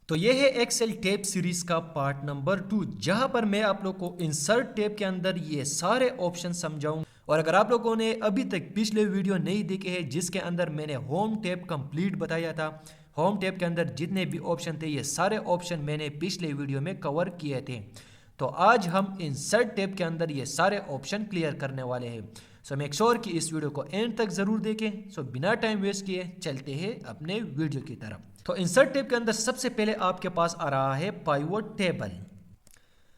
तो ये है एक्सेल टेप सीरीज का पार्ट नंबर 2, जहां पर मैं आप लोग को इंसर्ट टेप के अंदर ये सारे ऑप्शन समझाऊंगा। और अगर आप लोगों ने अभी तक पिछले वीडियो नहीं देखे हैं जिसके अंदर मैंने होम टेप कंप्लीट बताया था, होम टेप के अंदर जितने भी ऑप्शन थे ये सारे ऑप्शन मैंने पिछले वीडियो में कवर किए थे। तो आज हम इंसर्ट टेप के अंदर ये सारे ऑप्शन क्लियर करने वाले हैं। सो मेक श्योर कि इस वीडियो को एंड तक जरूर देखें। सो बिना टाइम वेस्ट किए चलते हैं अपने वीडियो की तरफ। तो इंसर्ट टेब के अंदर सबसे पहले आपके पास आ रहा है पाइवोट टेबल।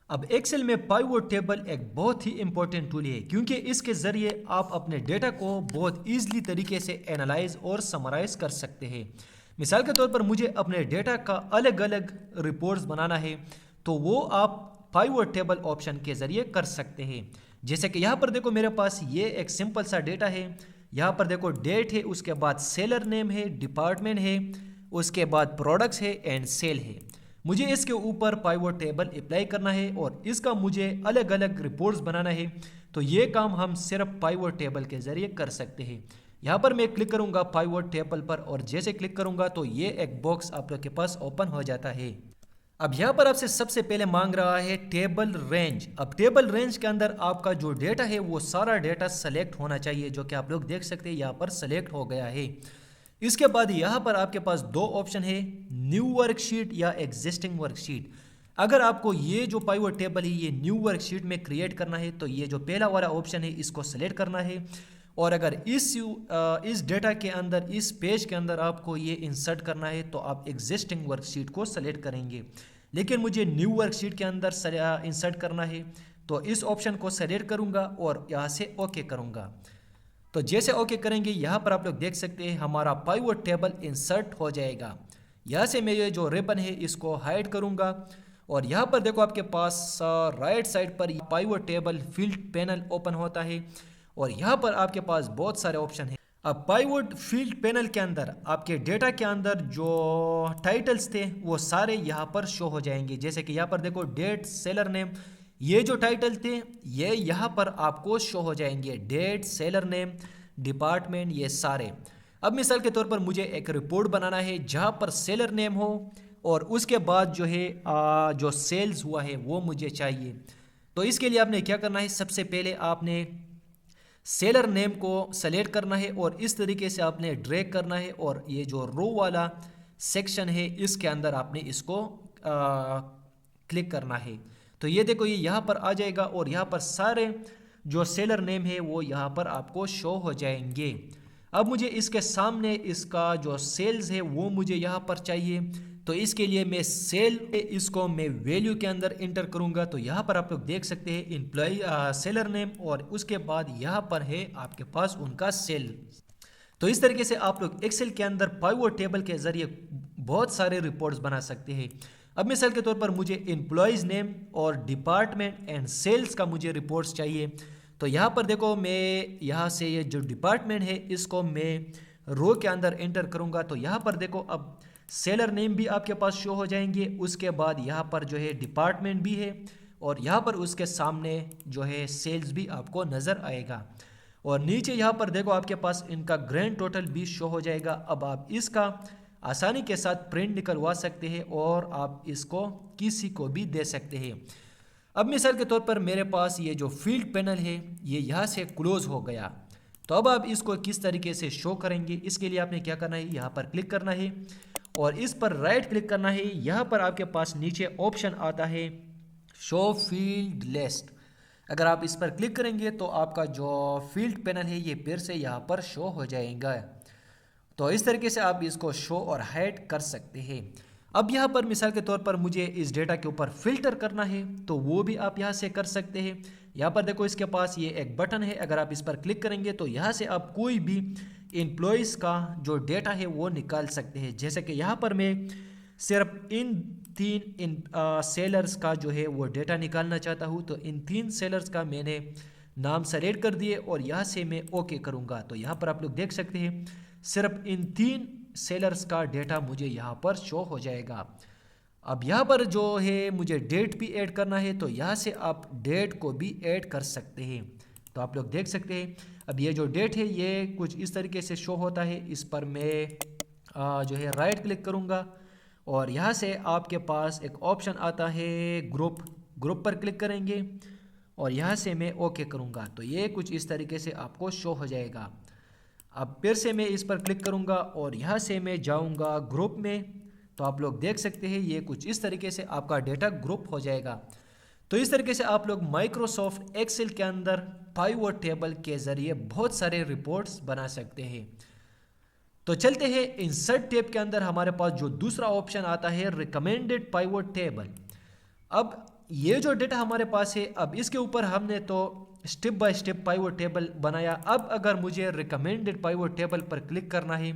अब एक्सेल में पाइवोट टेबल एक बहुत ही इंपॉर्टेंट टूल है, क्योंकि इसके जरिए आप अपने डेटा को बहुत ईजिली तरीके से एनालाइज और समराइज कर सकते हैं। मिसाल के तौर पर मुझे अपने डेटा का अलग अलग रिपोर्ट्स बनाना है, तो वो आप पाइवोट टेबल ऑप्शन के जरिए कर सकते हैं। जैसे कि यहाँ पर देखो मेरे पास ये एक सिंपल सा डेटा है। यहाँ पर देखो डेट है, उसके बाद सेलर नेम है, डिपार्टमेंट है, उसके बाद प्रोडक्ट्स है एंड सेल है। मुझे इसके ऊपर पाइवोट टेबल अप्लाई करना है और इसका मुझे अलग अलग रिपोर्ट्स बनाना है। तो ये काम हम सिर्फ पाइवोट टेबल के जरिए कर सकते हैं। यहाँ पर मैं क्लिक करूँगा पाइवोट टेबल पर और जैसे क्लिक करूँगा तो ये एक बॉक्स आप लोग के पास ओपन हो जाता है। अब यहाँ पर आपसे सबसे पहले मांग रहा है टेबल रेंज। अब टेबल रेंज के अंदर आपका जो डेटा है वो सारा डेटा सेलेक्ट होना चाहिए, जो कि आप लोग देख सकते हैं यहाँ पर सेलेक्ट हो गया है। इसके बाद यहाँ पर आपके पास दो ऑप्शन है, न्यू वर्कशीट या एग्जिस्टिंग वर्कशीट। अगर आपको ये जो पाइवोट टेबल है ये न्यू वर्कशीट में क्रिएट करना है तो ये जो पहला वाला ऑप्शन है इसको सेलेक्ट करना है। और अगर इस डेटा के अंदर, इस पेज के अंदर आपको ये इंसर्ट करना है तो आप एग्जिस्टिंग वर्कशीट को सेलेक्ट करेंगे। लेकिन मुझे न्यू वर्कशीट के अंदर इंसर्ट करना है तो इस ऑप्शन को सेलेक्ट करूँगा और यहाँ से ओके करूँगा। तो जैसे ओके करेंगे यहाँ पर आप लोग देख सकते हैं हमारा पाइवोट टेबल इंसर्ट हो जाएगा। यहाँ से मैं ये जो रिबन है इसको हाइड करूँगा और यहाँ पर देखो आपके पास राइट साइड पर pivot table field panel open होता है और यहाँ पर आपके पास बहुत सारे ऑप्शन हैं। अब पाइवोट फील्ड पैनल के अंदर आपके डेटा के अंदर जो टाइटल्स थे वो सारे यहाँ पर शो हो जाएंगे। जैसे कि यहाँ पर देखो डेट, सेलर नेम, ये जो टाइटल थे ये यहाँ पर आपको शो हो जाएंगे। डेट, सेलर नेम, डिपार्टमेंट, ये सारे। अब मिसाल के तौर पर मुझे एक रिपोर्ट बनाना है जहाँ पर सेलर नेम हो और उसके बाद जो है जो सेल्स हुआ है वो मुझे चाहिए। तो इसके लिए आपने क्या करना है, सबसे पहले आपने सेलर नेम को सेलेक्ट करना है और इस तरीके से आपने ड्रैग करना है और ये जो रो वाला सेक्शन है इसके अंदर आपने इसको क्लिक करना है। तो ये देखो ये यहाँ पर आ जाएगा और यहाँ पर सारे जो सेलर नेम है वो यहाँ पर आपको शो हो जाएंगे। अब मुझे इसके सामने इसका जो सेल्स है वो मुझे यहाँ पर चाहिए। तो इसके लिए मैं सेल इसको मैं वैल्यू के अंदर इंटर करूँगा। तो यहाँ पर आप लोग देख सकते हैं एम्प्लॉय सेलर नेम और उसके बाद यहाँ पर है आपके पास उनका सेल। तो इस तरीके से आप लोग एक्सेल के अंदर पाइवोट टेबल के जरिए बहुत सारे रिपोर्ट्स बना सकते हैं। अब मिसाल के तौर पर मुझे एम्प्लॉयज़ नेम और डिपार्टमेंट एंड सेल्स का मुझे रिपोर्ट्स चाहिए। तो यहाँ पर देखो मैं यहाँ से ये जो डिपार्टमेंट है इसको मैं रो के अंदर एंटर करूँगा। तो यहाँ पर देखो अब सेलर नेम भी आपके पास शो हो जाएंगे, उसके बाद यहाँ पर जो है डिपार्टमेंट भी है और यहाँ पर उसके सामने जो है सेल्स भी आपको नज़र आएगा। और नीचे यहाँ पर देखो आपके पास इनका ग्रैंड टोटल भी शो हो जाएगा। अब आप इसका आसानी के साथ प्रिंट निकलवा सकते हैं और आप इसको किसी को भी दे सकते हैं। अब मिसाल के तौर पर मेरे पास ये जो फील्ड पैनल है ये यहाँ से क्लोज हो गया। तो अब आप इसको किस तरीके से शो करेंगे, इसके लिए आपने क्या करना है, यहाँ पर क्लिक करना है और इस पर राइट क्लिक करना है। यहाँ पर आपके पास नीचे ऑप्शन आता है शो फील्ड लिस्ट। अगर आप इस पर क्लिक करेंगे तो आपका जो फील्ड पैनल है ये फिर से यहाँ पर शो हो जाएगा। तो इस तरीके से आप इसको शो और हाइड कर सकते हैं। अब यहाँ पर मिसाल के तौर पर मुझे इस डेटा के ऊपर फिल्टर करना है तो वो भी आप यहाँ से कर सकते हैं। यहाँ पर देखो इसके पास ये एक बटन है, अगर आप इस पर क्लिक करेंगे तो यहाँ से आप कोई भी एम्प्लॉयज़ का जो डेटा है वो निकाल सकते हैं। जैसे कि यहाँ पर मैं सिर्फ इन तीन सेलर्स का जो है वो डेटा निकालना चाहता हूँ। तो इन 3 सेलर्स का मैंने नाम सेलेक्ट कर दिए और यहाँ से मैं ओके करूँगा। तो यहाँ पर आप लोग देख सकते हैं सिर्फ इन 3 सेलर्स का डेटा मुझे यहाँ पर शो हो जाएगा। अब यहाँ पर जो है मुझे डेट भी ऐड करना है तो यहाँ से आप डेट को भी ऐड कर सकते हैं। तो आप लोग देख सकते हैं अब ये जो डेट है ये कुछ इस तरीके से शो होता है। इस पर मैं जो है राइट क्लिक करूँगा और यहाँ से आपके पास एक ऑप्शन आता है ग्रुप पर क्लिक करेंगे और यहाँ से मैं ओके करूँगा तो ये कुछ इस तरीके से आपको शो हो जाएगा। अब फिर से मैं इस पर क्लिक करूँगा और यहाँ से मैं जाऊँगा ग्रुप में, तो आप लोग देख सकते हैं ये कुछ इस तरीके से आपका डेटा ग्रुप हो जाएगा। तो इस तरीके से आप लोग माइक्रोसॉफ्ट एक्सेल के अंदर पाइवट टेबल के ज़रिए बहुत सारे रिपोर्ट्स बना सकते हैं। तो चलते हैं इंसर्ट टैब के अंदर हमारे पास जो दूसरा ऑप्शन आता है रिकमेंडेड पाइवट टेबल। अब ये जो डेटा हमारे पास है, अब इसके ऊपर हमने तो step by step pivot table बनाया। अब अगर मुझे रिकमेंडेड पाइवट टेबल पर क्लिक करना है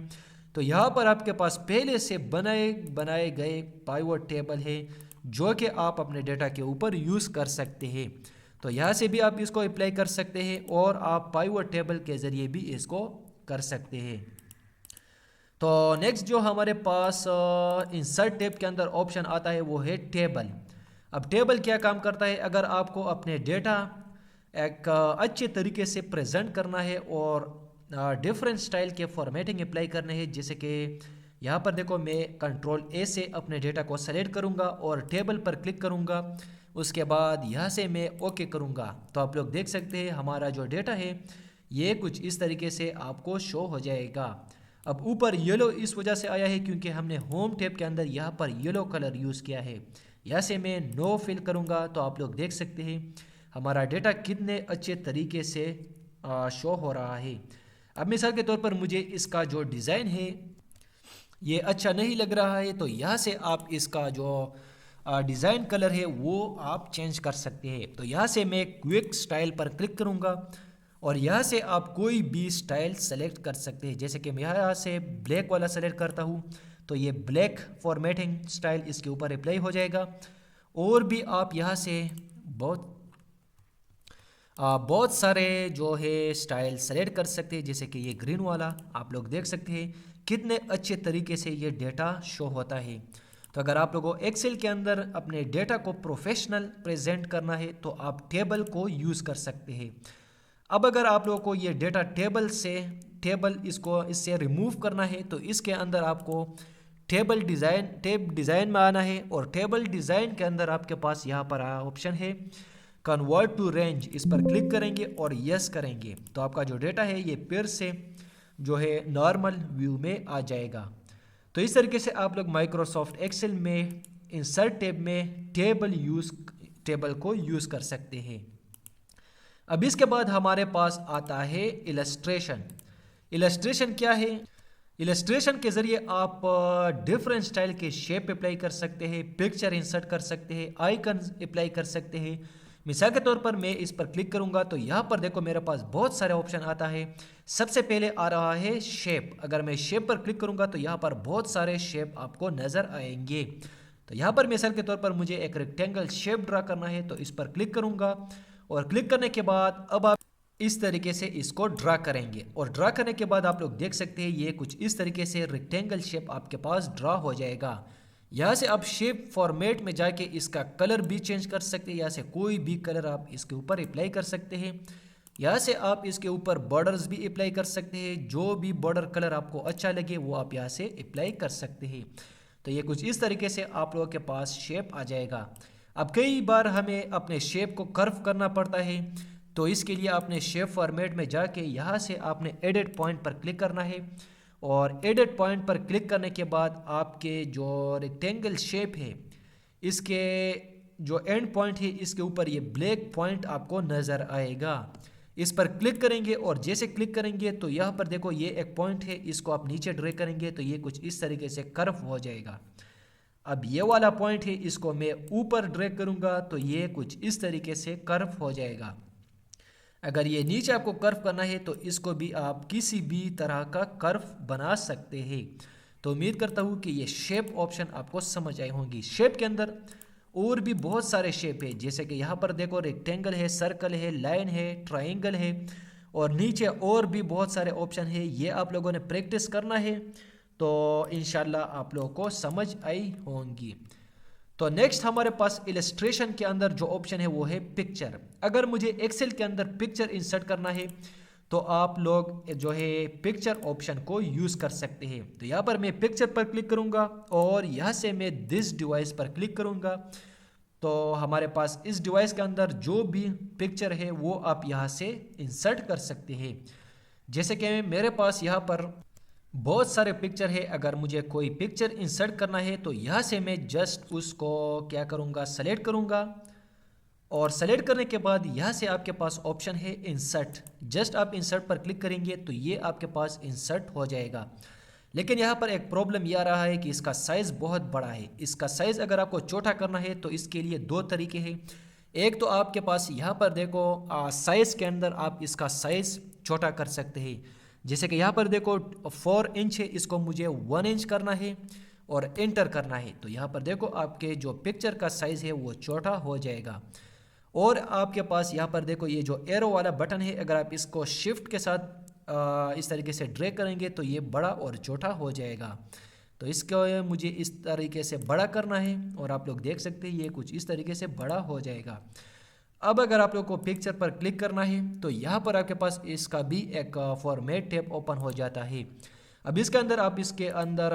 तो यहाँ पर आपके पास पहले से बनाए गए पाइवट टेबल है जो कि आप अपने डेटा के ऊपर यूज़ कर सकते हैं। तो यहाँ से भी आप इसको अप्लाई कर सकते हैं और आप पाइवट टेबल के ज़रिए भी इसको कर सकते हैं। तो नेक्स्ट जो हमारे पास इंसर्ट टैब के अंदर ऑप्शन आता है वो है टेबल। अब टेबल क्या काम करता है, अगर आपको अपने डेटा एक अच्छे तरीके से प्रेजेंट करना है और डिफरेंट स्टाइल के फॉर्मेटिंग अप्लाई करने हैं, जैसे कि यहाँ पर देखो मैं कंट्रोल ए से अपने डेटा को सेलेक्ट करूँगा और टेबल पर क्लिक करूँगा, उसके बाद यहाँ से मैं ओके करूँगा। तो आप लोग देख सकते हैं हमारा जो डेटा है ये कुछ इस तरीके से आपको शो हो जाएगा। अब ऊपर येलो इस वजह से आया है क्योंकि हमने होम टैब के अंदर यहाँ पर येलो कलर यूज़ किया है। यहाँ से मैं नो फिल करूँगा तो आप लोग देख सकते हैं हमारा डेटा कितने अच्छे तरीके से शो हो रहा है। अब मिसाल के तौर पर मुझे इसका जो डिज़ाइन है ये अच्छा नहीं लग रहा है, तो यहाँ से आप इसका जो डिज़ाइन कलर है वो आप चेंज कर सकते हैं। तो यहाँ से मैं क्विक स्टाइल पर क्लिक करूँगा और यहाँ से आप कोई भी स्टाइल सेलेक्ट कर सकते हैं। जैसे कि मैं यहाँ से ब्लैक वाला सेलेक्ट करता हूँ तो ये ब्लैक फॉर्मेटिंग स्टाइल इसके ऊपर अप्लाई हो जाएगा। और भी आप यहाँ से बहुत सारे जो है स्टाइल सेलेक्ट कर सकते हैं, जैसे कि ये ग्रीन वाला आप लोग देख सकते हैं कितने अच्छे तरीके से ये डेटा शो होता है। तो अगर आप लोगों को एक्सेल के अंदर अपने डेटा को प्रोफेशनल प्रेजेंट करना है तो आप टेबल को यूज़ कर सकते हैं। अब अगर आप लोगों को ये डेटा इससे रिमूव करना है तो इसके अंदर आपको टेब डिज़ाइन में आना है और टेबल डिज़ाइन के अंदर आपके पास यहाँ पर ऑप्शन है कन्वर्ट टू रेंज, इस पर क्लिक करेंगे और यस करेंगे तो आपका जो डेटा है ये फिर से जो है नॉर्मल व्यू में आ जाएगा। तो इस तरीके से आप लोग माइक्रोसॉफ्ट एक्सेल में इंसर्ट टैब में टेबल को यूज़ कर सकते हैं। अब इसके बाद हमारे पास आता है इलस्ट्रेशन। इलस्ट्रेशन क्या है? इलस्ट्रेशन के ज़रिए आप डिफरेंट स्टाइल के शेप अप्लाई कर सकते हैं, पिक्चर इंसर्ट कर सकते हैं, आइकन अप्लाई कर सकते हैं। मिसाल के तौर पर मैं इस पर क्लिक करूंगा तो यहाँ पर देखो मेरे पास बहुत सारे ऑप्शन आता है। सबसे पहले आ रहा है शेप। अगर मैं शेप पर क्लिक करूंगा तो यहाँ पर बहुत सारे शेप आपको नज़र आएंगे। तो यहाँ पर मिसाल के तौर पर मुझे एक रेक्टेंगल शेप ड्रा करना है तो इस पर क्लिक करूंगा और क्लिक करने के बाद अब आप इस तरीके से इसको ड्रा करेंगे और ड्रा करने के बाद आप लोग देख सकते हैं ये कुछ इस तरीके से रेक्टेंगल शेप आपके पास ड्रा हो जाएगा। यहाँ से आप शेप फॉर्मेट में जाके इसका कलर भी चेंज कर सकते हैं, यहाँ से कोई भी कलर आप इसके ऊपर अप्लाई कर सकते हैं। यहाँ से आप इसके ऊपर बॉर्डर्स भी अप्लाई कर सकते हैं, जो भी बॉर्डर कलर आपको अच्छा लगे वो आप यहाँ से अप्लाई कर सकते हैं। तो ये कुछ इस तरीके से आप लोगों के पास शेप आ जाएगा। अब कई बार हमें अपने शेप को कर्व करना पड़ता है तो इसके लिए आपने शेप फॉर्मेट में जाके यहाँ से आपने एडिट पॉइंट पर क्लिक करना है और एडिट पॉइंट पर क्लिक करने के बाद आपके जो रेक्टेंगल शेप है इसके जो एंड पॉइंट है इसके ऊपर ये ब्लैक पॉइंट आपको नज़र आएगा। इस पर क्लिक करेंगे और जैसे क्लिक करेंगे तो यहाँ पर देखो ये एक पॉइंट है, इसको आप नीचे ड्रैग करेंगे तो ये कुछ इस तरीके से कर्व हो जाएगा। अब ये वाला पॉइंट है इसको मैं ऊपर ड्रैग करूँगा तो ये कुछ इस तरीके से कर्व हो जाएगा। अगर ये नीचे आपको कर्व करना है तो इसको भी आप किसी भी तरह का कर्व बना सकते हैं। तो उम्मीद करता हूँ कि ये शेप ऑप्शन आपको समझ आई होंगी। शेप के अंदर और भी बहुत सारे शेप है, जैसे कि यहाँ पर देखो रेक्टेंगल है, सर्कल है, लाइन है, ट्राइंगल है और नीचे और भी बहुत सारे ऑप्शन है। ये आप लोगों ने प्रैक्टिस करना है तो इंशाल्लाह आप लोगों को समझ आई होंगी। तो नेक्स्ट हमारे पास इलस्ट्रेशन के अंदर जो ऑप्शन है वो है पिक्चर। अगर मुझे एक्सेल के अंदर पिक्चर इंसर्ट करना है तो आप लोग जो है पिक्चर ऑप्शन को यूज़ कर सकते हैं। तो यहाँ पर मैं पिक्चर पर क्लिक करूँगा और यहाँ से मैं दिस डिवाइस पर क्लिक करूँगा। तो हमारे पास इस डिवाइस के अंदर जो भी पिक्चर है वो आप यहाँ से इंसर्ट कर सकते हैं। जैसे कि मेरे पास यहाँ पर बहुत सारे पिक्चर है। अगर मुझे कोई पिक्चर इंसर्ट करना है तो यहाँ से मैं जस्ट उसको क्या करूँगा, सेलेक्ट करूँगा और सेलेक्ट करने के बाद यहाँ से आपके पास ऑप्शन है इंसर्ट। जस्ट आप इंसर्ट पर क्लिक करेंगे तो ये आपके पास इंसर्ट हो जाएगा। लेकिन यहाँ पर एक प्रॉब्लम ये आ रहा है कि इसका साइज़ बहुत बड़ा है। इसका साइज़ अगर आपको छोटा करना है तो इसके लिए दो तरीके हैं। एक तो आपके पास यहाँ पर देखो साइज़ के अंदर आप इसका साइज़ छोटा कर सकते हैं। जैसे कि यहाँ पर देखो 4 इंच है, इसको मुझे 1 इंच करना है और एंटर करना है। तो यहाँ पर देखो आपके जो पिक्चर का साइज़ है वो छोटा हो जाएगा। और आपके पास यहाँ पर देखो ये जो एरो वाला बटन है, अगर आप इसको शिफ्ट के साथ इस तरीके से ड्रैग करेंगे तो ये बड़ा और छोटा हो जाएगा। तो इसको मुझे इस तरीके से बड़ा करना है और आप लोग देख सकते हैं ये कुछ इस तरीके से बड़ा हो जाएगा। अब अगर आप लोग को पिक्चर पर क्लिक करना है तो यहाँ पर आपके पास इसका भी एक फॉर्मेट टैब ओपन हो जाता है। अब इसके अंदर आप इसके अंदर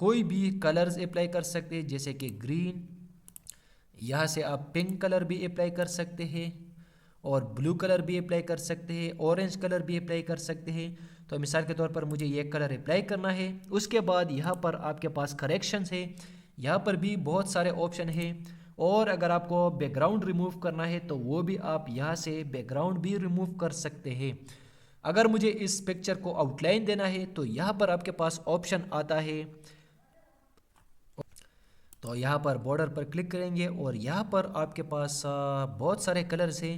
कोई भी कलर्स अप्लाई कर सकते हैं, जैसे कि ग्रीन, यहाँ से आप पिंक कलर भी अप्लाई कर सकते हैं और ब्लू कलर भी अप्लाई कर सकते हैं, ऑरेंज कलर भी अप्लाई कर सकते हैं। तो मिसाल के तौर पर मुझे ये कलर अप्लाई करना है। उसके बाद यहाँ पर आपके पास करेक्शंस है, यहाँ पर भी बहुत सारे ऑप्शन है। और अगर आपको बैकग्राउंड रिमूव करना है तो वो भी आप यहाँ से बैकग्राउंड भी रिमूव कर सकते हैं। अगर मुझे इस पिक्चर को आउटलाइन देना है तो यहाँ पर आपके पास ऑप्शन आता है। तो यहाँ पर बॉर्डर पर क्लिक करेंगे और यहाँ पर आपके पास बहुत सारे कलर्स हैं।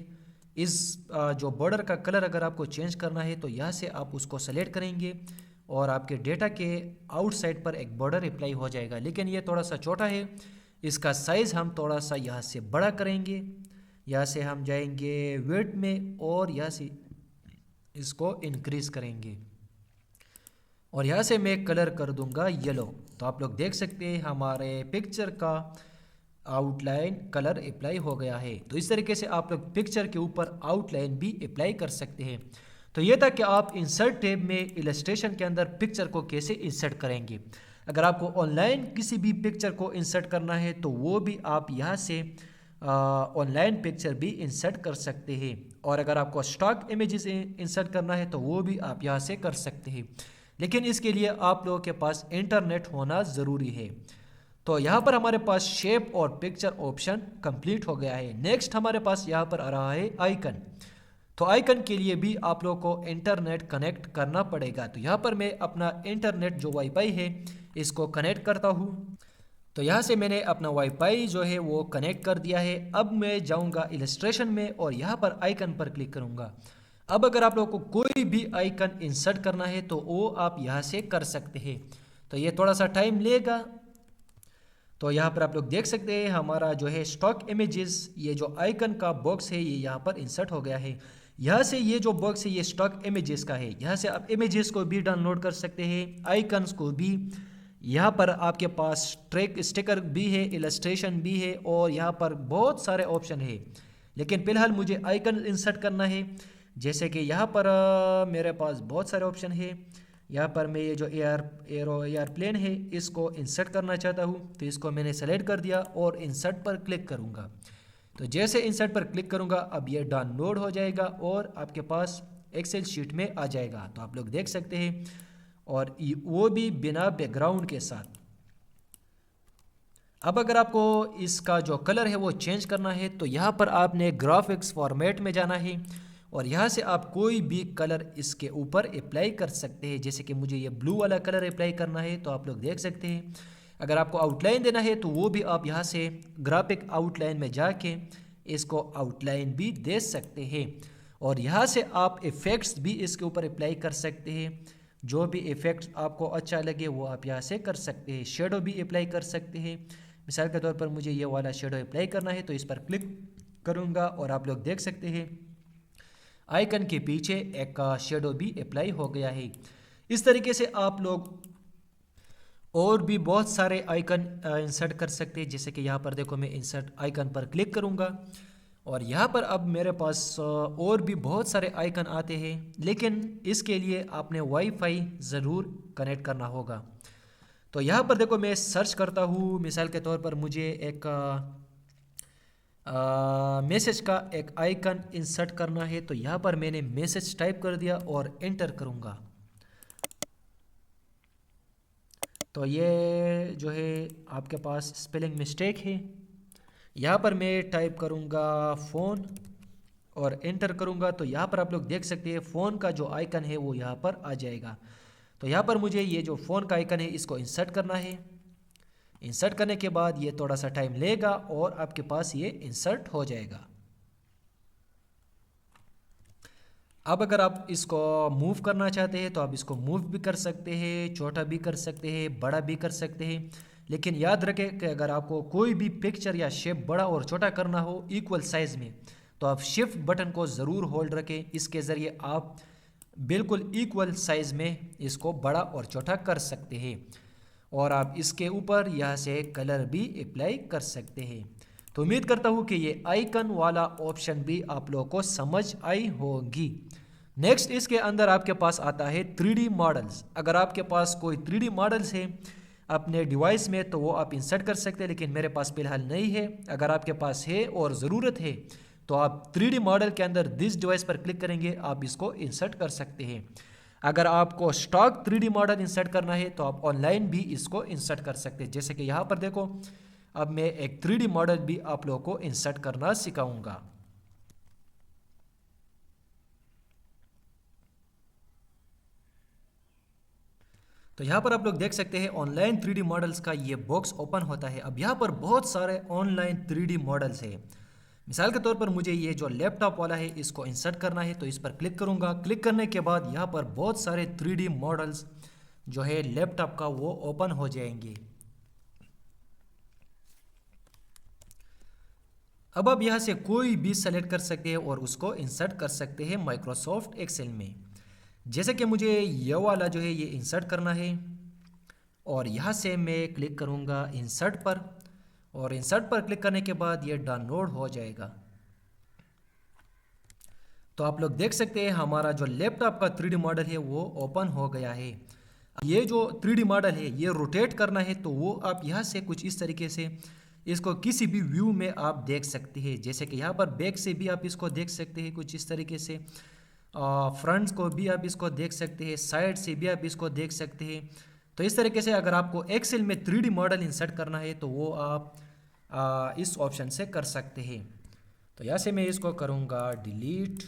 इस जो बॉर्डर का कलर अगर आपको चेंज करना है तो यहाँ से आप उसको सेलेक्ट करेंगे और आपके डेटा के आउटसाइड पर एक बॉर्डर अप्लाई हो जाएगा। लेकिन ये थोड़ा सा छोटा है, इसका साइज़ हम थोड़ा सा यहाँ से बड़ा करेंगे। यहाँ से हम जाएंगे विड्थ में और यहाँ से इसको इंक्रीज़ करेंगे और यहाँ से मैं कलर कर दूंगा येलो। तो आप लोग देख सकते हैं हमारे पिक्चर का आउटलाइन कलर अप्लाई हो गया है। तो इस तरीके से आप लोग पिक्चर के ऊपर आउटलाइन भी अप्लाई कर सकते हैं। तो ये था कि आप इंसर्ट टैब में इलस्ट्रेशन के अंदर पिक्चर को कैसे इंसर्ट करेंगे। अगर आपको ऑनलाइन किसी भी पिक्चर को इंसर्ट करना है तो वो भी आप यहाँ से ऑनलाइन पिक्चर भी इंसर्ट कर सकते हैं। और अगर आपको स्टॉक इमेजेस इंसर्ट करना है तो वो भी आप यहाँ से कर सकते हैं। लेकिन इसके लिए आप लोगों के पास इंटरनेट होना ज़रूरी है। तो यहाँ पर हमारे पास शेप और पिक्चर ऑप्शन कंप्लीट हो गया है। नेक्स्ट हमारे पास यहाँ पर आ रहा है आइकन। तो आइकन के लिए भी आप लोगों को इंटरनेट कनेक्ट करना पड़ेगा। तो यहाँ पर मैं अपना इंटरनेट जो वाईफाई है इसको कनेक्ट करता हूँ। तो यहाँ से मैंने अपना वाईफाई जो है वो कनेक्ट कर दिया है। अब मैं जाऊँगा इलस्ट्रेशन में और यहाँ पर आइकन पर क्लिक करूँगा। अब अगर आप लोगों को कोई भी आइकन इंसर्ट करना है तो वो आप यहाँ से कर सकते हैं। तो ये थोड़ा सा टाइम लेगा। तो यहाँ पर आप लोग देख सकते हैं हमारा जो है स्टॉक इमेजेस, ये जो आइकन का बॉक्स है ये यहाँ पर इंसर्ट हो गया है। यहाँ से ये जो बॉक्स है ये स्टॉक इमेजेस का है। यहाँ से आप इमेजेस को भी डाउनलोड कर सकते हैं, आइकन्स को भी। यहाँ पर आपके पास ट्रैक स्टिकर भी है, इलस्ट्रेशन भी है और यहाँ पर बहुत सारे ऑप्शन है। लेकिन फ़िलहाल मुझे आइकन इंसर्ट करना है। जैसे कि यहाँ पर मेरे पास बहुत सारे ऑप्शन है। यहाँ पर मैं ये जो एयरप्लेन है इसको इंसर्ट करना चाहता हूँ। तो इसको मैंने सेलेक्ट कर दिया और इंसर्ट पर क्लिक करूँगा। तो जैसे इंसर्ट पर क्लिक करूँगा अब ये डाउनलोड हो जाएगा और आपके पास एक्सेल शीट में आ जाएगा। तो आप लोग देख सकते हैं और वो भी बिना बैकग्राउंड के साथ। अब अगर आपको इसका जो कलर है वो चेंज करना है तो यहाँ पर आपने ग्राफिक्स फॉर्मेट में जाना है और यहाँ से आप कोई भी कलर इसके ऊपर अप्लाई कर सकते हैं। जैसे कि मुझे ये ब्लू वाला कलर अप्लाई करना है तो आप लोग देख सकते हैं। अगर आपको आउटलाइन देना है तो वो भी आप यहाँ से ग्राफिक आउटलाइन में जाके इसको आउटलाइन भी दे सकते हैं। और यहाँ से आप इफ़ेक्ट्स भी इसके ऊपर अप्लाई कर सकते हैं। जो भी इफ़ेक्ट्स आपको अच्छा लगे वो आप यहाँ से कर सकते हैं। शेडो भी अप्लाई कर सकते हैं। मिसाल के तौर पर मुझे ये वाला शेडो अप्लाई करना है तो इस पर क्लिक करूँगा और आप लोग देख सकते हैं आइकन के पीछे एक शेडो भी अप्लाई हो गया है। इस तरीके से आप लोग और भी बहुत सारे आइकन इंसर्ट कर सकते हैं। जैसे कि यहाँ पर देखो मैं इंसर्ट आइकन पर क्लिक करूँगा और यहाँ पर अब मेरे पास और भी बहुत सारे आइकन आते हैं, लेकिन इसके लिए आपने वाईफाई ज़रूर कनेक्ट करना होगा। तो यहाँ पर देखो मैं सर्च करता हूँ, मिसाल के तौर पर मुझे एक मैसेज का एक आइकन इंसर्ट करना है। तो यहाँ पर मैंने मैसेज टाइप कर दिया और एंटर करूँगा। तो ये जो है आपके पास स्पेलिंग मिस्टेक है। यहाँ पर मैं टाइप करूँगा फ़ोन और एंटर करूँगा। तो यहाँ पर आप लोग देख सकते हैं फ़ोन का जो आइकन है वो यहाँ पर आ जाएगा। तो यहाँ पर मुझे ये जो फ़ोन का आइकन है इसको इंसर्ट करना है। इंसर्ट करने के बाद ये थोड़ा सा टाइम लेगा और आपके पास ये इंसर्ट हो जाएगा। अब अगर आप इसको मूव करना चाहते हैं तो आप इसको मूव भी कर सकते हैं, छोटा भी कर सकते हैं, बड़ा भी कर सकते हैं। लेकिन याद रखें कि अगर आपको कोई भी पिक्चर या शेप बड़ा और छोटा करना हो इक्वल साइज़ में, तो आप शिफ्ट बटन को ज़रूर होल्ड रखें। इसके ज़रिए आप बिल्कुल इक्वल साइज़ में इसको बड़ा और छोटा कर सकते हैं। और आप इसके ऊपर यहाँ से कलर भी अप्लाई कर सकते हैं। तो उम्मीद करता हूँ कि ये आइकन वाला ऑप्शन भी आप लोगों को समझ आई होगी। नेक्स्ट इसके अंदर आपके पास आता है 3D मॉडल्स। अगर आपके पास कोई 3D मॉडल्स है अपने डिवाइस में तो वो आप इंसर्ट कर सकते हैं, लेकिन मेरे पास फ़िलहाल नहीं है। अगर आपके पास है और ज़रूरत है तो आप 3D मॉडल के अंदर दिस डिवाइस पर क्लिक करेंगे, आप इसको इंसर्ट कर सकते हैं। अगर आपको स्टॉक 3D मॉडल इंसर्ट करना है तो आप ऑनलाइन भी इसको इंसर्ट कर सकते हैं। जैसे कि यहाँ पर देखो, अब मैं एक 3D मॉडल भी आप लोगों को इंसर्ट करना सिखाऊंगा। तो यहाँ पर आप लोग देख सकते हैं ऑनलाइन 3D मॉडल्स का ये बॉक्स ओपन होता है। अब यहाँ पर बहुत सारे ऑनलाइन 3D मॉडल्स है। मिसाल के तौर पर मुझे ये जो लैपटॉप वाला है इसको इंसर्ट करना है, तो इस पर क्लिक करूँगा। क्लिक करने के बाद यहाँ पर बहुत सारे 3D मॉडल्स जो है लैपटॉप का वो ओपन हो जाएंगे। अब आप यहाँ से कोई भी सेलेक्ट कर सकते हैं और उसको इंसर्ट कर सकते हैं माइक्रोसॉफ्ट एक्सेल में। जैसे कि मुझे ये वाला जो है ये इंसर्ट करना है और यहाँ से मैं क्लिक करूँगा इंसर्ट पर, और इंसर्ट पर क्लिक करने के बाद ये डाउनलोड हो जाएगा। तो आप लोग देख सकते हैं हमारा जो लैपटॉप का 3D मॉडल है वो ओपन हो गया है। ये जो 3D मॉडल है ये रोटेट करना है, तो वो आप यहाँ से कुछ इस तरीके से इसको किसी भी व्यू में आप देख सकते हैं। जैसे कि यहाँ पर बैक से भी आप इसको देख सकते हैं कुछ इस तरीके से, फ्रंट्स को भी आप इसको देख सकते हैं, साइड से भी आप इसको देख सकते हैं। तो इस तरीके से अगर आपको एक्सेल में 3D मॉडल इंसर्ट करना है तो वो आप इस ऑप्शन से कर सकते हैं। तो यहाँ से मैं इसको करूँगा डिलीट।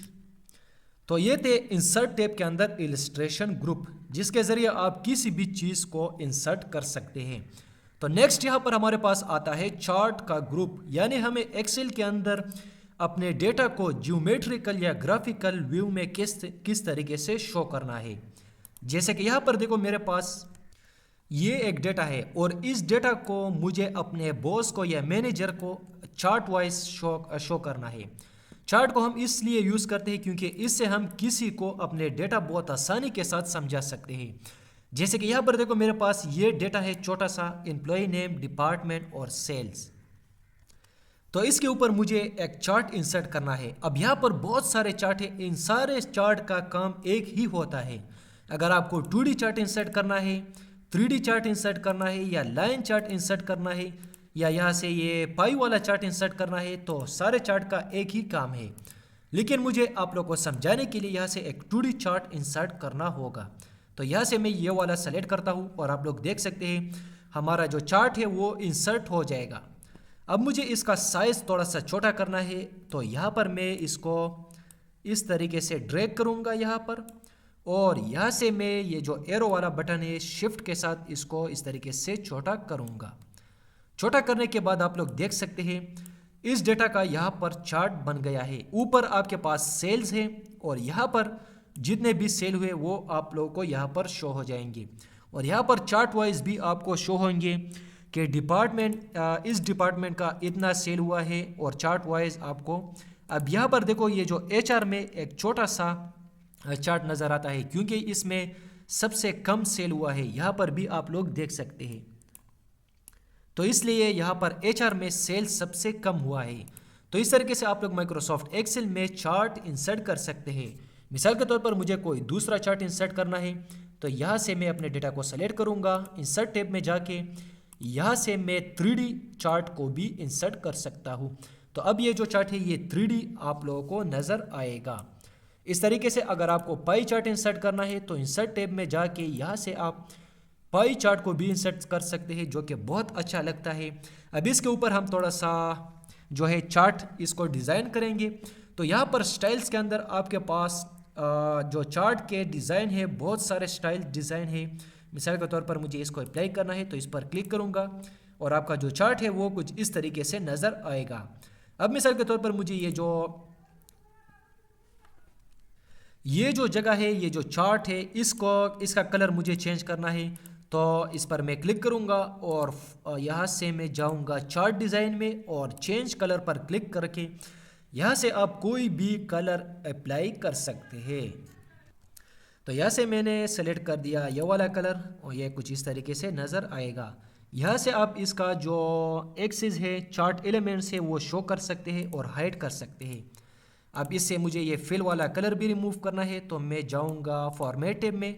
तो ये थे इंसर्ट टैब के अंदर इलस्ट्रेशन ग्रुप, जिसके ज़रिए आप किसी भी चीज़ को इंसर्ट कर सकते हैं। तो नेक्स्ट यहाँ पर हमारे पास आता है चार्ट का ग्रुप, यानी हमें एक्सेल के अंदर अपने डेटा को ज्योमेट्रिकल या ग्राफिकल व्यू में किस तरीके से शो करना है। जैसे कि यहाँ पर देखो मेरे पास ये एक डेटा है और इस डेटा को मुझे अपने बॉस को या मैनेजर को चार्ट वाइज शो करना है। चार्ट को हम इसलिए यूज़ करते हैं क्योंकि इससे हम किसी को अपने डेटा बहुत आसानी के साथ समझा सकते हैं। जैसे कि यहाँ पर देखो मेरे पास ये डेटा है छोटा सा, एम्प्लॉय नेम, डिपार्टमेंट और सेल्स। तो इसके ऊपर मुझे एक चार्ट इंसर्ट करना है। अब यहाँ पर बहुत सारे चार्ट है, इन सारे चार्ट का काम एक ही होता है। अगर आपको 2D चार्ट इंसर्ट करना है, 3D चार्ट इंसर्ट करना है, या लाइन चार्ट इंसर्ट करना है, या यहाँ से ये पाई वाला चार्ट इंसर्ट करना है, तो सारे चार्ट का एक ही काम है। लेकिन मुझे आप लोगों को समझाने के लिए यहाँ से एक 2D चार्ट इंसर्ट करना होगा। तो यहाँ से मैं ये वाला सेलेक्ट करता हूँ और आप लोग देख सकते हैं हमारा जो चार्ट है वो इंसर्ट हो जाएगा। अब मुझे इसका साइज़ थोड़ा सा छोटा करना है, तो यहाँ पर मैं इसको इस तरीके से ड्रैग करूँगा यहाँ पर, और यहाँ से मैं ये जो एरो वाला बटन है शिफ्ट के साथ इसको इस तरीके से छोटा करूँगा। छोटा करने के बाद आप लोग देख सकते हैं इस डेटा का यहाँ पर चार्ट बन गया है। ऊपर आपके पास सेल्स है और यहाँ पर जितने भी सेल हुए वो आप लोगों को यहाँ पर शो हो जाएंगे, और यहाँ पर चार्ट वाइज भी आपको शो होंगे कि डिपार्टमेंट, इस डिपार्टमेंट का इतना सेल हुआ है, और चार्ट वाइज आपको। अब यहाँ पर देखो ये जो HR में एक छोटा सा चार्ट नज़र आता है क्योंकि इसमें सबसे कम सेल हुआ है, यहाँ पर भी आप लोग देख सकते हैं। तो इसलिए यहाँ पर HR में सेल सबसे कम हुआ है। तो इस तरीके से आप लोग माइक्रोसॉफ्ट एक्सेल में चार्ट इंसर्ट कर सकते हैं। मिसाल के तौर पर मुझे कोई दूसरा चार्ट इंसर्ट करना है तो यहाँ से मैं अपने डेटा को सेलेक्ट करूँगा, इंसर्ट टैब में जाके यहाँ से मैं 3D चार्ट को भी इंसर्ट कर सकता हूँ। तो अब ये जो चार्ट है ये 3D आप लोगों को नज़र आएगा। इस तरीके से अगर आपको पाई चार्ट इंसर्ट करना है तो इंसर्ट टैब में जाके यहाँ से आप पाई चार्ट को भी इंसर्ट कर सकते हैं, जो कि बहुत अच्छा लगता है। अब इसके ऊपर हम थोड़ा सा जो है चार्ट इसको डिज़ाइन करेंगे। तो यहाँ पर स्टाइल्स के अंदर आपके पास जो चार्ट के डिज़ाइन है, बहुत सारे स्टाइल डिज़ाइन है। मिसाल के तौर पर मुझे इसको अप्लाई करना है तो इस पर क्लिक करूँगा और आपका जो चार्ट है वो कुछ इस तरीके से नज़र आएगा। अब मिसाल के तौर पर मुझे ये जो जगह है, ये जो चार्ट है, इसका कलर मुझे चेंज करना है। तो इस पर मैं क्लिक करूंगा और यहाँ से मैं जाऊंगा चार्ट डिज़ाइन में और चेंज कलर पर क्लिक करके यहाँ से आप कोई भी कलर अप्लाई कर सकते हैं। तो यहाँ से मैंने सेलेक्ट कर दिया ये वाला कलर और ये कुछ इस तरीके से नज़र आएगा। यहाँ से आप इसका जो एक्सिस है, चार्ट एलिमेंट्स है, वो शो कर सकते हैं और हाइड कर सकते हैं। अब इससे मुझे ये फिल वाला कलर भी रिमूव करना है तो मैं जाऊंगा फॉर्मेट टैब में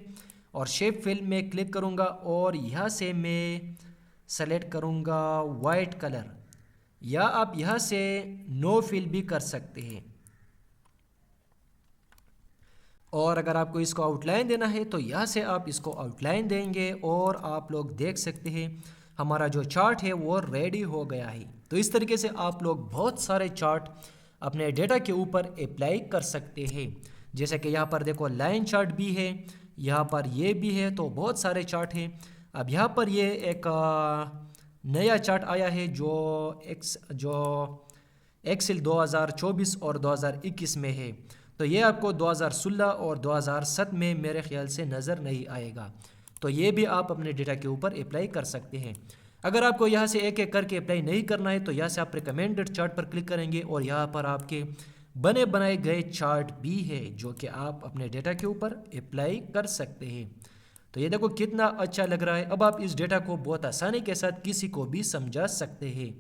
और शेप फिल में क्लिक करूंगा और यहाँ से मैं सेलेक्ट करूंगा वाइट कलर, या आप यहाँ से नो फिल भी कर सकते हैं। और अगर आपको इसको आउटलाइन देना है तो यहाँ से आप इसको आउटलाइन देंगे और आप लोग देख सकते हैं हमारा जो चार्ट है वो रेडी हो गया है। तो इस तरीके से आप लोग बहुत सारे चार्ट अपने डेटा के ऊपर अप्लाई कर सकते हैं। जैसे कि यहाँ पर देखो लाइन चार्ट भी है, यहाँ पर ये भी है, तो बहुत सारे चार्ट हैं। अब यहाँ पर ये एक नया चार्ट आया है जो एक्सेल 2024 और 2021 में है। तो ये आपको 2016 और 2007 में मेरे ख्याल से नज़र नहीं आएगा। तो ये भी आप अपने डेटा के ऊपर अप्लाई कर सकते हैं। अगर आपको यहाँ से एक एक करके अप्लाई नहीं करना है तो यहाँ से आप रिकमेंडेड चार्ट पर क्लिक करेंगे और यहाँ पर आपके बने बनाए गए चार्ट भी है जो कि आप अपने डेटा के ऊपर अप्लाई कर सकते हैं। तो ये देखो कितना अच्छा लग रहा है। अब आप इस डेटा को बहुत आसानी के साथ किसी को भी समझा सकते हैं।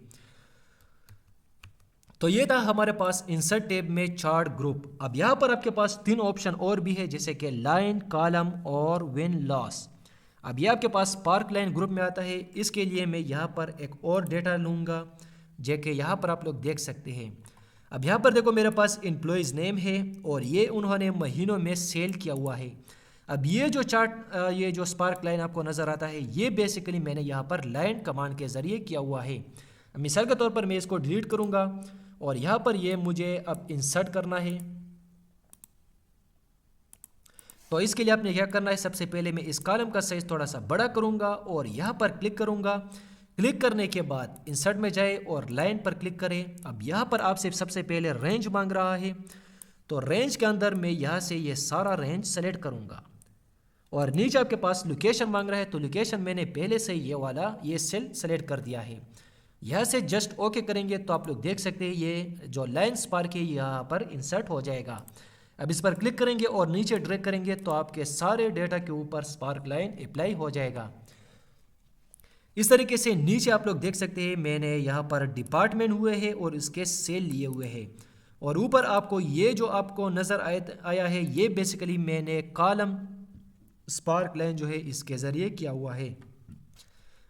तो ये था हमारे पास इंसर्ट टैब में चार्ट ग्रुप। अब यहाँ पर आपके पास 3 ऑप्शन और भी है, जैसे कि लाइन, कॉलम और विन लॉस। अब ये आपके पास स्पार्क लाइन ग्रुप में आता है। इसके लिए मैं यहाँ पर एक और डेटा लूँगा जो कि यहाँ पर आप लोग देख सकते हैं। अब यहाँ पर देखो मेरे पास एम्प्लॉयज़ नेम है और ये उन्होंने महीनों में सेल किया हुआ है। अब ये जो चार्ट, ये जो स्पार्क लाइन आपको नज़र आता है, ये बेसिकली मैंने यहाँ पर लाइन कमांड के ज़रिए किया हुआ है। मिसाल के तौर पर मैं इसको डिलीट करूँगा और यहाँ पर ये मुझे अब इंसर्ट करना है। तो इसके लिए आपने क्या करना है, सबसे पहले मैं इस कॉलम का साइज थोड़ा सा बड़ा करूँगा और यहाँ पर क्लिक करूँगा। क्लिक करने के बाद इंसर्ट में जाए और लाइन पर क्लिक करें। अब यहाँ पर आपसे सबसे पहले रेंज मांग रहा है, तो रेंज के अंदर मैं यहाँ से ये सारा रेंज सेलेक्ट करूँगा और नीचे आपके पास लोकेशन मांग रहा है, तो लोकेशन मैंने पहले से ये सेल सेलेक्ट कर दिया है। यहाँ से जस्ट ओके करेंगे तो आप लोग देख सकते हैं ये जो लाइन स्पार्क है यहाँ पर इंसर्ट हो जाएगा। अब इस पर क्लिक करेंगे और नीचे ड्रैग करेंगे तो आपके सारे डेटा के ऊपर स्पार्क लाइन अप्लाई हो जाएगा। इस तरीके से नीचे आप लोग देख सकते हैं मैंने यहाँ पर डिपार्टमेंट हुए हैं और इसके सेल लिए हुए हैं। और ऊपर आपको ये जो आपको नज़र आया है, ये बेसिकली मैंने कॉलम स्पार्क लाइन जो है इसके ज़रिए किया हुआ है।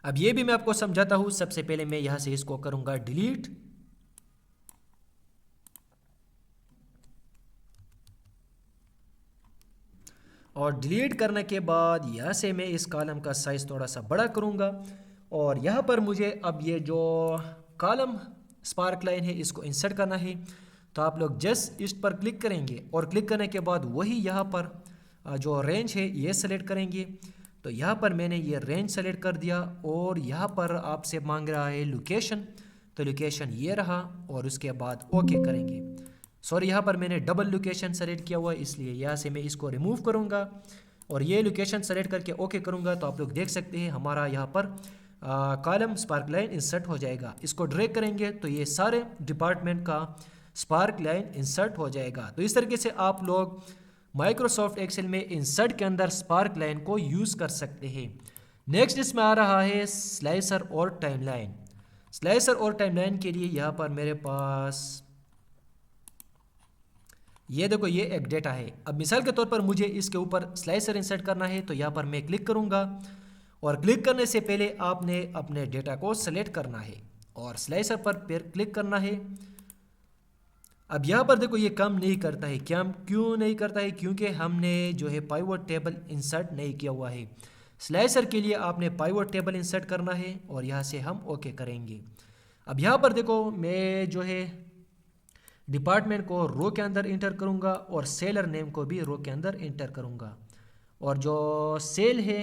अब ये भी मैं आपको समझाता हूँ। सबसे पहले मैं यहाँ से इसको करूँगा डिलीट और डिलीट करने के बाद यहाँ से मैं इस कॉलम का साइज़ थोड़ा सा बड़ा करूँगा और यहाँ पर मुझे अब ये जो कॉलम स्पार्क लाइन है इसको इंसर्ट करना है। तो आप लोग जस्ट इस पर क्लिक करेंगे और क्लिक करने के बाद वही यहाँ पर जो रेंज है ये सेलेक्ट करेंगे। तो यहाँ पर मैंने ये रेंज सेलेक्ट कर दिया और यहाँ पर आपसे मांग रहा है लोकेशन, तो लोकेशन ये रहा और उसके बाद ओके करेंगे। सॉरी, यहाँ पर मैंने डबल लोकेशन सेलेक्ट किया हुआ है, इसलिए यहाँ से मैं इसको रिमूव करूँगा और ये लोकेशन सेलेक्ट करके ओके करूँगा। तो आप लोग देख सकते हैं हमारा यहाँ पर कॉलम स्पार्क लाइन इंसर्ट हो जाएगा। इसको ड्रैग करेंगे तो ये सारे डिपार्टमेंट का स्पार्क लाइन इंसर्ट हो जाएगा। तो इस तरीके से आप लोग माइक्रोसॉफ्ट एक्सेल में इंसर्ट के अंदर स्पार्क लाइन को यूज़ कर सकते हैं। नेक्स्ट इसमें आ रहा है स्लाइसर और टाइमलाइन। स्लाइसर और टाइमलाइन के लिए यहाँ पर मेरे पास ये देखो ये एक डेटा है। अब मिसाल के तौर पर मुझे इसके ऊपर स्लाइसर इंसर्ट करना है, तो यहाँ पर मैं क्लिक करूँगा और क्लिक करने से पहले आपने अपने डेटा को सेलेक्ट करना है और स्लाइसर पर फिर क्लिक करना है। अब यहाँ पर देखो ये काम नहीं करता है, क्या क्यों नहीं करता है? क्योंकि हमने जो है पाइवट टेबल इंसर्ट नहीं किया हुआ है। स्लाइसर के लिए आपने पाइवट टेबल इंसर्ट करना है और यहाँ से हम ओके करेंगे। अब यहाँ पर देखो मैं जो है डिपार्टमेंट को रो के अंदर इंटर करूँगा और सेलर नेम को भी रो के अंदर इंटर करूँगा और जो सेल है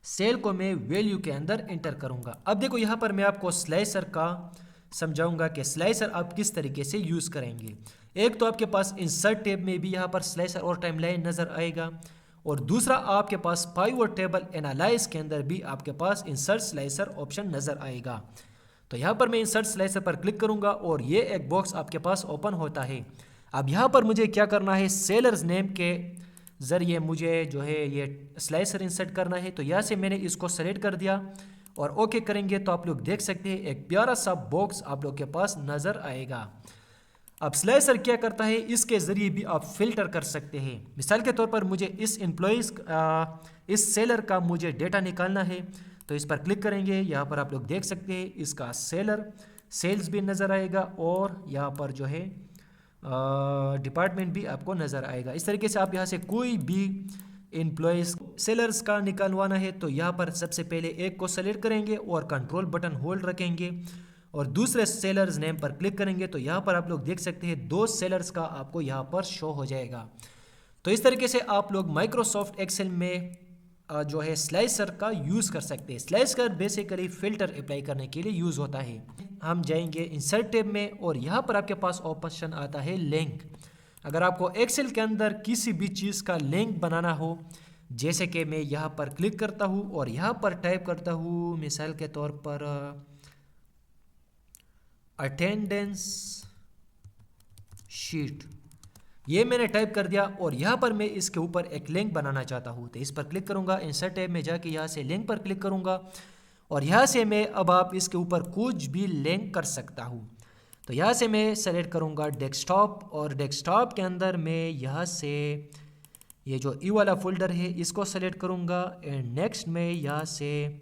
सेल को मैं वैल्यू के अंदर इंटर करूंगा। अब देखो यहाँ पर मैं आपको स्लाइसर का समझाऊंगा कि स्लाइसर आप किस तरीके से यूज़ करेंगे। एक तो आपके पास इंसर्ट टैब में भी यहाँ पर स्लाइसर और टाइमलाइन नज़र आएगा और दूसरा आपके पास पाइवट टेबल एनालाइज के अंदर भी आपके पास इंसर्ट स्लाइसर ऑप्शन नज़र आएगा। तो यहाँ पर मैं इंसर्ट स्लाइसर पर क्लिक करूँगा और ये एक बॉक्स आपके पास ओपन होता है। अब यहाँ पर मुझे क्या करना है, सेलर्स नेम के ज़रिए मुझे जो है ये स्लाइसर इंसर्ट करना है। तो यहाँ से मैंने इसको सेलेक्ट कर दिया और ओके करेंगे तो आप लोग देख सकते हैं एक प्यारा सा बॉक्स आप लोग के पास नज़र आएगा। अब स्लाइसर क्या करता है, इसके ज़रिए भी आप फिल्टर कर सकते हैं। मिसाल के तौर पर मुझे इस इस सेलर का मुझे डेटा निकालना है, तो इस पर क्लिक करेंगे। यहाँ पर आप लोग देख सकते हैं इसका सेल्स भी नज़र आएगा और यहाँ पर जो है डिपार्टमेंट भी आपको नज़र आएगा। इस तरीके से आप यहाँ से कोई भी एम्प्लॉयज़ सेलर्स का निकालवाना है तो यहाँ पर सबसे पहले एक को सेलेक्ट करेंगे और कंट्रोल बटन होल्ड रखेंगे और दूसरे सेलर्स नेम पर क्लिक करेंगे तो यहाँ पर आप लोग देख सकते हैं दो सेलर्स का आपको यहाँ पर शो हो जाएगा। तो इस तरीके से आप लोग माइक्रोसॉफ्ट एक्सेल में जो है स्लाइसर का यूज़ कर सकते हैं। स्लाइसर बेसिकली फ़िल्टर अप्लाई करने के लिए यूज़ होता है। हम जाएंगे इंसर्ट टैब में और यहाँ पर आपके पास ऑप्शन आता है लिंक। अगर आपको एक्सेल के अंदर किसी भी चीज़ का लिंक बनाना हो, जैसे कि मैं यहाँ पर क्लिक करता हूँ और यहाँ पर टाइप करता हूँ मिसाल के तौर पर अटेंडेंस शीट, ये मैंने टाइप कर दिया और यहाँ पर मैं इसके ऊपर एक लिंक बनाना चाहता हूँ तो इस पर क्लिक करूँगा। इंसर्ट टैब में जाके यहाँ से लिंक पर क्लिक करूँगा और यहाँ से मैं अब आप इसके ऊपर कुछ भी लिंक कर सकता हूँ। तो यहाँ से मैं सेलेक्ट करूँगा डेस्कटॉप और डेस्कटॉप के अंदर मैं यहाँ से ये जो ई वाला फोल्डर है इसको सेलेक्ट करूँगा एंड नेक्स्ट में यहाँ से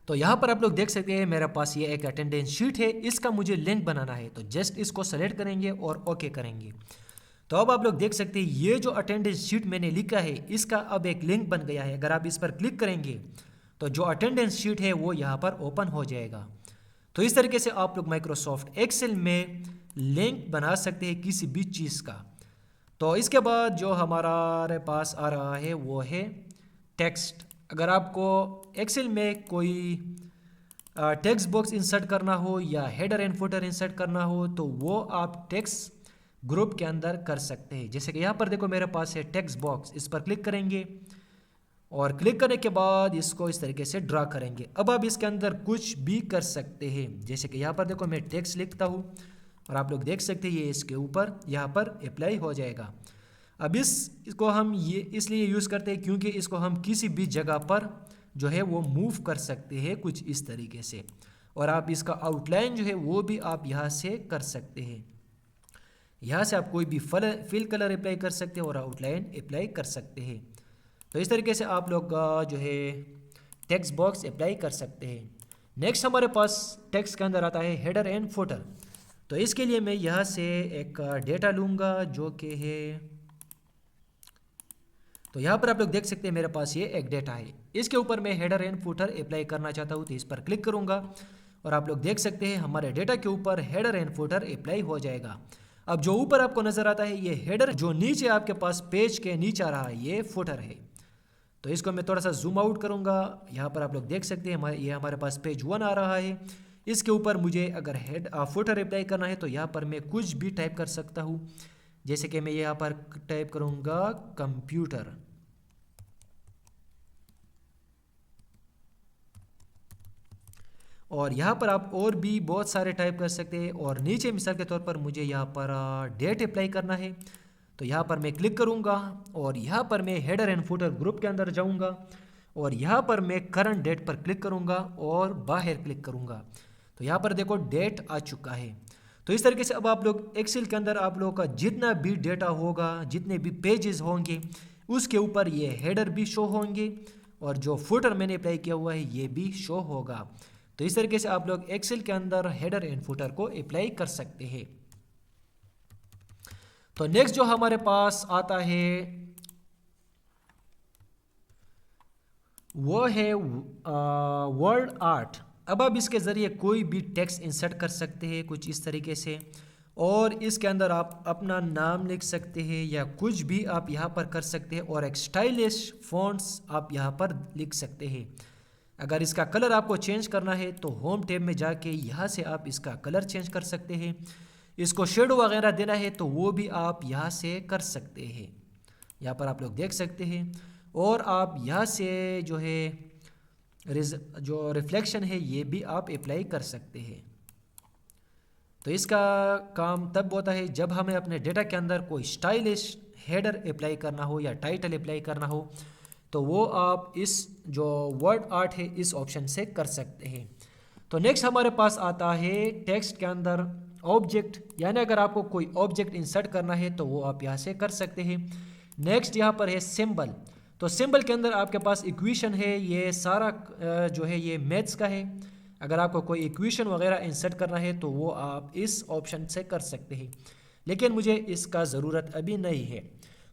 तो यहाँ पर आप लोग देख सकते हैं मेरे पास ये एक अटेंडेंस शीट है, इसका मुझे लिंक बनाना है तो जस्ट इसको सेलेक्ट करेंगे और ओके करेंगे। तो अब आप लोग देख सकते हैं ये जो अटेंडेंस शीट मैंने लिखा है इसका अब एक लिंक बन गया है। अगर आप इस पर क्लिक करेंगे तो जो अटेंडेंस शीट है वो यहाँ पर ओपन हो जाएगा। तो इस तरीके से आप लोग माइक्रोसॉफ्ट एक्सेल में लिंक बना सकते हैं किसी भी चीज़ का। तो इसके बाद जो हमारे पास आ रहा है वो है टेक्स्ट। अगर आपको एक्सेल में कोई टेक्स्ट बॉक्स इंसर्ट करना हो या हेडर एंड फुटर इंसर्ट करना हो तो वो आप टेक्स्ट ग्रुप के अंदर कर सकते हैं। जैसे कि यहाँ पर देखो मेरे पास है टेक्स्ट बॉक्स, इस पर क्लिक करेंगे और क्लिक करने के बाद इसको इस तरीके से ड्रा करेंगे। अब आप इसके अंदर कुछ भी कर सकते हैं, जैसे कि यहाँ पर देखो मैं टेक्स्ट लिखता हूँ और आप लोग देख सकते हैं ये इसके ऊपर यहाँ पर अप्लाई हो जाएगा। अब इसको हम ये इसलिए यूज़ करते हैं क्योंकि इसको हम किसी भी जगह पर जो है वो मूव कर सकते हैं कुछ इस तरीके से, और आप इसका आउटलाइन जो है वो भी आप यहाँ से कर सकते हैं। यहाँ से आप कोई भी फिल कलर अप्लाई कर सकते हैं और आउटलाइन अप्लाई कर सकते हैं। तो इस तरीके से आप लोग जो है टेक्स्ट बॉक्स अप्लाई कर सकते हैं। नेक्स्ट हमारे पास टेक्स्ट के अंदर आता है हेडर एंड फुटर। तो इसके लिए मैं यहाँ से एक डेटा लूँगा जो कि है, तो यहाँ पर आप लोग देख सकते हैं मेरे पास ये एक डेटा है, इसके ऊपर मैं हेडर एंड फुटर अप्लाई करना चाहता हूँ तो इस पर क्लिक करूँगा और आप लोग देख सकते हैं हमारे डेटा के ऊपर हेडर एंड फुटर अप्लाई हो जाएगा। अब जो ऊपर आपको नज़र आता है ये हेडर, जो नीचे आपके पास पेज के नीचे आ रहा है ये फुटर है। तो इसको मैं थोड़ा सा जूम आउट करूँगा। यहाँ पर आप लोग देख सकते हैं ये हमारे पास पेज 1 आ रहा है। इसके ऊपर मुझे अगर फुटर अप्लाई करना है तो यहाँ पर मैं कुछ भी टाइप कर सकता हूँ, जैसे कि मैं यहाँ पर टाइप करूँगा कंप्यूटर। और यहाँ पर आप और भी बहुत सारे टाइप कर सकते हैं। और नीचे मिसाल के तौर पर मुझे यहाँ पर डेट अप्लाई करना है तो यहाँ पर मैं क्लिक करूँगा और यहाँ पर मैं हेडर एंड फुटर ग्रुप के अंदर जाऊँगा और यहाँ पर मैं करंट डेट पर क्लिक करूँगा और बाहर क्लिक करूँगा। तो यहाँ पर देखो डेट आ चुका है। तो इस तरीके से अब आप लोग एक्सेल के अंदर आप लोगों का जितना भी डेटा होगा, जितने भी पेजेस होंगे, उसके ऊपर ये हेडर भी शो होंगे और जो फुटर मैंने अप्लाई किया हुआ है ये भी शो होगा। तो इस तरीके से आप लोग एक्सेल के अंदर हेडर एंड फुटर को अप्लाई कर सकते हैं। तो नेक्स्ट जो हमारे पास आता है वो है वर्ड आर्ट। अब आप इसके ज़रिए कोई भी टेक्स्ट इंसर्ट कर सकते हैं कुछ इस तरीके से, और इसके अंदर आप अपना नाम लिख सकते हैं या कुछ भी आप यहाँ पर कर सकते हैं, और एक स्टाइलिश फॉन्ट्स आप यहाँ पर लिख सकते हैं। अगर इसका कलर आपको चेंज करना है तो होम टैब में जाके यहाँ से आप इसका कलर चेंज कर सकते हैं। इसको शेडो वगैरह देना है तो वो भी आप यहाँ से कर सकते हैं। यहाँ पर आप लोग देख सकते हैं, और आप यहाँ से जो है जो रिफ्लेक्शन है ये भी आप अप्लाई कर सकते हैं। तो इसका काम तब होता है जब हमें अपने डेटा के अंदर कोई स्टाइलिश हेडर अप्लाई करना हो या टाइटल अप्लाई करना हो, तो वो आप इस जो वर्ड आर्ट है इस ऑप्शन से कर सकते हैं। तो नेक्स्ट हमारे पास आता है टेक्स्ट के अंदर ऑब्जेक्ट, यानी अगर आपको कोई ऑब्जेक्ट इंसर्ट करना है तो वो आप यहाँ से कर सकते हैं। नेक्स्ट यहाँ पर है सिंबल। तो सिंबल के अंदर आपके पास इक्वेशन है, ये सारा जो है ये मैथ्स का है। अगर आपको कोई इक्वेशन वगैरह इंसर्ट करना है तो वो आप इस ऑप्शन से कर सकते हैं, लेकिन मुझे इसका ज़रूरत अभी नहीं है।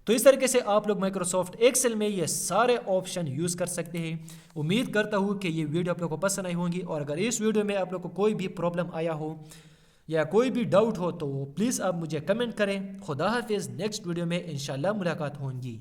तो इस तरीके से आप लोग माइक्रोसॉफ्ट एक्सेल में ये सारे ऑप्शन यूज़ कर सकते हैं। उम्मीद करता हूँ कि ये वीडियो आप लोग को पसंद आई होंगी, और अगर इस वीडियो में आप लोग को कोई भी प्रॉब्लम आया हो या कोई भी डाउट हो तो प्लीज़ आप मुझे कमेंट करें। खुदा हाफिज़, नेक्स्ट वीडियो में इंशाल्लाह मुलाकात होंगी।